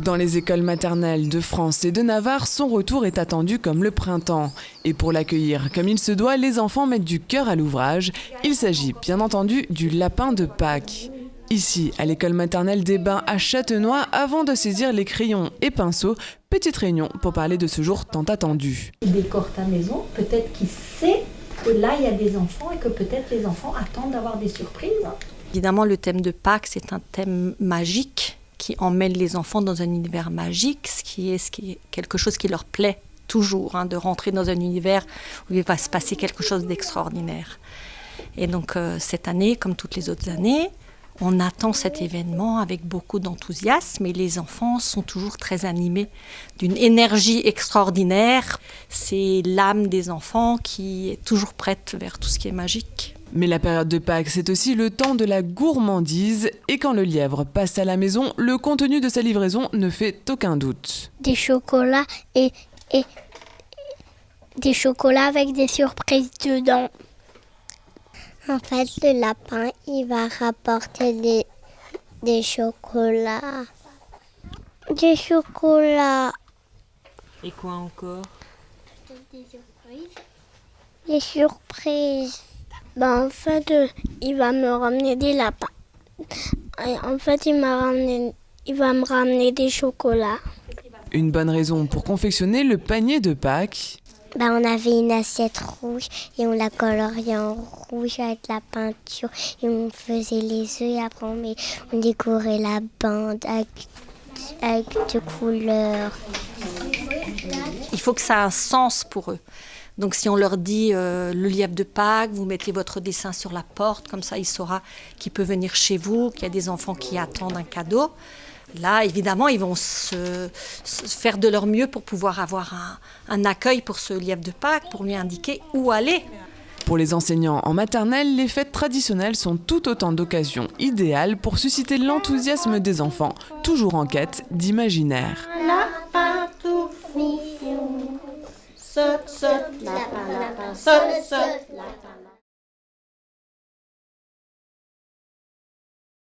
Dans les écoles maternelles de France et de Navarre, son retour est attendu comme le printemps. Et pour l'accueillir comme il se doit, les enfants mettent du cœur à l'ouvrage. Il s'agit bien entendu du lapin de Pâques. Ici, à l'école maternelle des Bains à Châtenois, avant de saisir les crayons et pinceaux, petite réunion pour parler de ce jour tant attendu. Il décore ta maison, peut-être qu'il sait que là il y a des enfants et que peut-être les enfants attendent d'avoir des surprises. Évidemment, le thème de Pâques, c'est un thème magique qui emmène les enfants dans un univers magique, ce qui est quelque chose qui leur plaît toujours, de rentrer dans un univers où il va se passer quelque chose d'extraordinaire. Et donc cette année, comme toutes les autres années, on attend cet événement avec beaucoup d'enthousiasme et les enfants sont toujours très animés d'une énergie extraordinaire. C'est l'âme des enfants qui est toujours prête vers tout ce qui est magique. Mais la période de Pâques, c'est aussi le temps de la gourmandise. Et quand le lièvre passe à la maison, le contenu de sa livraison ne fait aucun doute. Des chocolats et des chocolats avec des surprises dedans. En fait, le lapin, il va rapporter des chocolats. Des chocolats. Et quoi encore? Des surprises. Des surprises. En fait, il va me ramener des lapins. Et en fait, il va me ramener des chocolats. Une bonne raison pour confectionner le panier de Pâques. On avait une assiette rouge et on la coloriait en rouge avec la peinture et on faisait les œufs et après on décorait la bande avec des couleurs. Il faut que ça ait un sens pour eux. Donc si on leur dit le lièvre de Pâques, vous mettez votre dessin sur la porte, comme ça il saura qu'il peut venir chez vous, qu'il y a des enfants qui attendent un cadeau. Là, évidemment, ils vont se faire de leur mieux pour pouvoir avoir un accueil pour ce lièvre de Pâques, pour lui indiquer où aller. Pour les enseignants en maternelle, les fêtes traditionnelles sont tout autant d'occasions idéales pour susciter l'enthousiasme des enfants, toujours en quête d'imaginaire. Lapin tout fou, saute, saute, lapin, lapin, saute, saute, lapin.